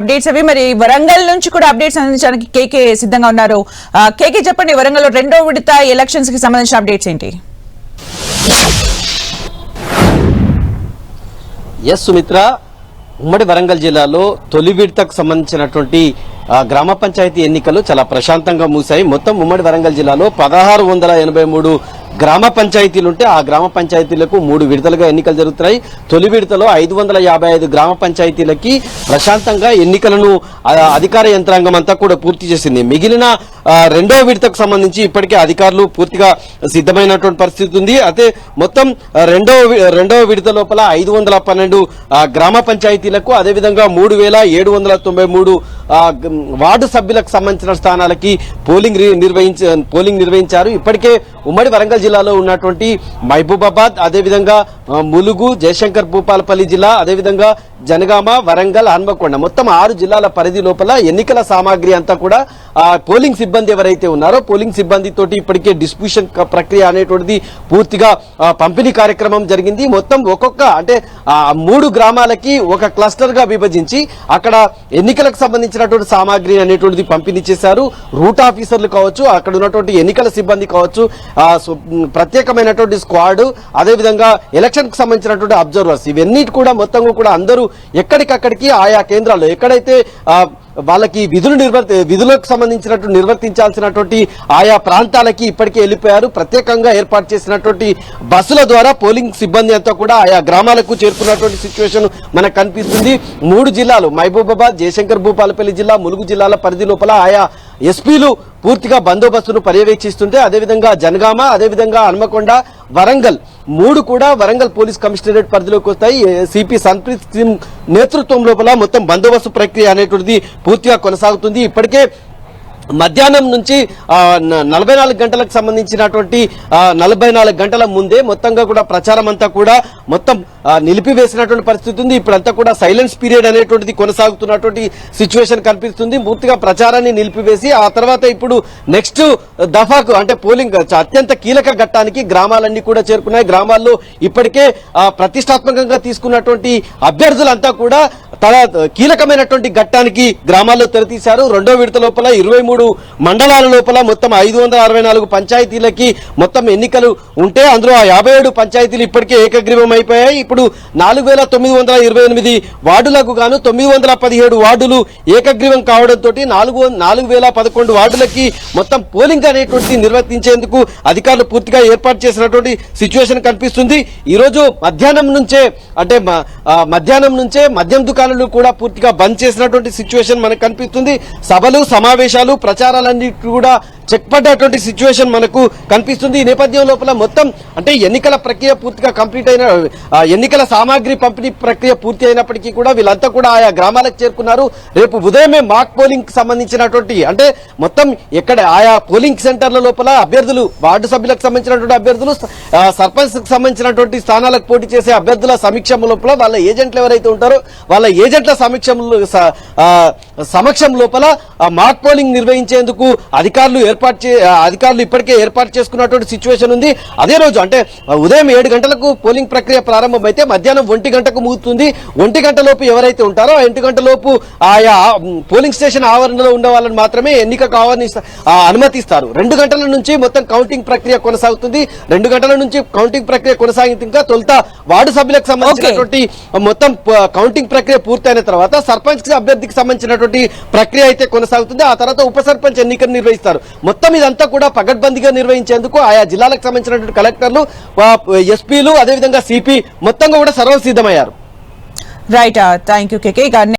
Updates అవి మరి వరంగల్ నుంచి కూడా అప్డేట్స్ అందించడానికి కేకే సిద్ధంగా ఉన్నారు. కేకే చెప్పండి, వరంగల్ లో రెండో విడత ఎలక్షన్స్ కి సంబంధించిన అప్డేట్స్ ఏంటి? ఎస్ సుమిత్ర, ఉమ్మడి వరంగల్ జిల్లాలో తొలి విడతకు సంబంధించినటువంటి గ్రామ పంచాయతీ ఎన్నికలు చాలా ప్రశాంతంగా మూసాయి. మొత్తం ఉమ్మడి వరంగల్ జిల్లాలో 1683 గ్రామ పంచాయతీలుంటే ఆ గ్రామ పంచాయతీలకు 3 విడతలుగా ఎన్నికలు జరుగుతున్నాయి. తొలి విడతలో 555 గ్రామ పంచాయతీలకి ప్రశాంతంగా ఎన్నికలను అధికార యంత్రాంగం అంతా కూడా పూర్తి చేసింది. మిగిలిన రెండో విడతకు సంబంధించి ఇప్పటికే అధికారులు పూర్తిగా సిద్ధమైనటువంటి పరిస్థితి ఉంది. అయితే మొత్తం రెండవ విడత లోపల 512 గ్రామ పంచాయతీలకు, అదేవిధంగా 3793 వార్డు సభ్యులకు సంబంధించిన స్థానాలకి పోలింగ్ నిర్వహించారు. ఇప్పటికే ఉమ్మడి వరంగల్ జిల్లాలో ఉన్నటువంటి మహబూబాబాద్, అదేవిధంగా ములుగు, జయశంకర్ భూపాలపల్లి జిల్లా, అదేవిధంగా జనగామ, వరంగల్, హన్మకొండ మొత్తం 6 జిల్లాల పరిధి లోపల ఎన్నికల సామాగ్రి అంతా కూడా పోలింగ్ సిబ్బంది ఎవరైతే ఉన్నారో పోలింగ్ సిబ్బంది తోటి ఇప్పటికే డిస్ట్రిబ్యూషన్ ప్రక్రియ అనేటువంటిది పూర్తిగా పంపిణీ కార్యక్రమం జరిగింది. మొత్తం ఒక్కొక్క అంటే 3 గ్రామాలకి ఒక క్లస్టర్ గా విభజించి అక్కడ ఎన్నికలకు సంబంధించినటువంటి సామాగ్రి అనేటువంటిది పంపిణీ చేశారు. రూట్ ఆఫీసర్లు కావచ్చు, అక్కడ ఉన్నటువంటి ఎన్నికల సిబ్బంది కావచ్చు, ప్రత్యేకమైనటువంటి స్క్వాడ్, అదేవిధంగా ఎలక్షన్ కు సంబంధించినటువంటి అబ్జర్వర్స్, ఇవన్నీ కూడా మొత్తం కూడా అందరూ ఎక్కడికక్కడికి ఆయా కేంద్రాల్లో ఎక్కడైతే వాళ్ళకి విధులకు సంబంధించినట్టు నిర్వర్తించాల్సినటువంటి ఆయా ప్రాంతాలకి ఇప్పటికే వెళ్ళిపోయారు. ప్రత్యేకంగా ఏర్పాటు చేసినటువంటి బస్సుల ద్వారా పోలింగ్ సిబ్బంది అంతా కూడా ఆయా గ్రామాలకు చేరుకున్నటువంటి సిచ్యువేషన్ మనకు కనిపిస్తుంది. 3 జిల్లాలు మహబూబాబాద్, జయశంకర్ భూపాలపల్లి జిల్లా, ములుగు జిల్లాల పరిధి లోపల ఆయా ఎస్పీలు పూర్తిగా బందోబస్తును పర్యవేక్షిస్తుంటే, అదేవిధంగా జనగామ, అదేవిధంగా హన్మకొండ, వరంగల్ 3 కూడా వరంగల్ పోలీస్ కమిషనరేట్ పరిధిలోకి వస్తాయి. సిపి సన్ప్రీత్ సింగ్ నేతృత్వం లోపల మొత్తం బందోబస్తు ప్రక్రియ అనేటువంటిది పూర్తిగా కొనసాగుతుంది. ఇప్పటికే మధ్యాహ్నం నుంచి 44 గంటలకు సంబంధించినటువంటి 44 గంటల ముందే మొత్తంగా కూడా ప్రచారం అంతా కూడా మొత్తం నిలిపివేసినటువంటి పరిస్థితి ఉంది. ఇప్పుడంతా కూడా సైలెన్స్ పీరియడ్ అనేటువంటిది కొనసాగుతున్నటువంటి సిచ్యువేషన్ కనిపిస్తుంది. పూర్తిగా ప్రచారాన్ని నిలిపివేసి ఆ తర్వాత ఇప్పుడు నెక్స్ట్ దఫాకు అంటే పోలింగ్ అత్యంత కీలక ఘట్టానికి గ్రామాలన్నీ కూడా చేరుకున్నాయి. గ్రామాల్లో ఇప్పటికే ప్రతిష్టాత్మకంగా తీసుకున్నటువంటి అభ్యర్థులంతా కూడా తన కీలకమైనటువంటి ఘట్టానికి గ్రామాల్లో తెరతీశారు. రెండో విడత లోపల 23 మండలాల లోపల మొత్తం 564 పంచాయతీలకి మొత్తం ఎన్నికలు ఉంటే అందులో 57 పంచాయతీలు ఇప్పటికే ఏకగ్రీవం అయిపోయాయి. ఇప్పుడు 4928 వార్డులకు గాను 917 వార్డులు ఏకగ్రీవం కావడంతో 4011 వార్డులకి మొత్తం పోలింగ్ అనేటువంటి నిర్వర్తించేందుకు అధికారులు పూర్తిగా ఏర్పాటు చేసినటువంటి సిచ్యువేషన్ కనిపిస్తుంది. ఈ రోజు మధ్యాహ్నం నుంచే మద్యం దుకాణాలు కూడా పూర్తిగా బంద్ చేసినటువంటి సిచ్యువేషన్ మనకు కనిపిస్తుంది. సభలు, సమావేశాలు, ప్రచారాలన్నీ కూడా చెక్ పడ్డటువంటి సిచ్యువేషన్ మనకు కనిపిస్తుంది. ఈ నేపథ్యం లోపల మొత్తం అంటే ఎన్నికల ప్రక్రియ పూర్తిగా కంప్లీట్ అయిన ఎన్నికల సామాగ్రి పంపిణీ ప్రక్రియ పూర్తి అయినప్పటికీ కూడా వీళ్ళంతా కూడా ఆయా గ్రామాలకు చేరుకున్నారు. రేపు ఉదయమే మాక్ పోలింగ్ కి సంబంధించినటువంటి అంటే మొత్తం ఎక్కడ ఆయా పోలింగ్ సెంటర్ల లోపల అభ్యర్థులు, వార్డు సభ్యులకు సంబంధించినటువంటి అభ్యర్థులు, సర్పంచ్ కు సంబంధించినటువంటి స్థానాలకు పోటీ చేసే అభ్యర్థుల సమీక్ష లోపల వాళ్ళ ఏజెంట్లు ఎవరైతే ఉంటారో వాళ్ళ ఏజెంట్ల సమక్షం లోపల మాక్ పోలింగ్ నిర్వహించేందుకు అధికారులు ఇప్పటికే ఏర్పాటు చేసుకున్నటువంటి సిచ్యువేషన్ ఉంది. అదే రోజు అంటే ఉదయం 7 గంటలకు పోలింగ్ ప్రక్రియ ప్రారంభమైతే మధ్యాహ్నం 1 గంటకు ముగుతుంది. 1 గంట లోపు ఎవరైతే ఉంటారో 1 గంట లోపు ఆయా పోలింగ్ స్టేషన్ ఆవరణలో ఉండే వాళ్ళని మాత్రమే ఎన్నికకు అనుమతిస్తారు. 2 గంటల నుంచి మొత్తం కౌంటింగ్ ప్రక్రియ కొనసాగుతుంది. 2 గంటల నుంచి కౌంటింగ్ ప్రక్రియ కొనసాగింది. ఇంకా తొలుత వార్డు సభ్యులకు సంబంధించినటువంటి మొత్తం కౌంటింగ్ ప్రక్రియ పూర్తయిన తర్వాత సర్పంచ్ అభ్యర్థికి సంబంధించినటువంటి ప్రక్రియ అయితే కొనసాగుతుంది. ఆ తర్వాత ఉప సర్పంచ్ ఎన్నికలు నిర్వహిస్తారు. మొత్తం ఇదంతా కూడా పగడ్బందీగా నిర్వహించేందుకు ఆయా జిల్లాలకు సంబంధించినటువంటి కలెక్టర్లు, ఎస్పీలు, అదేవిధంగా సిపి మొత్తంగా కూడా సర్వసిద్ధమయ్యారు. Right, thank you KK.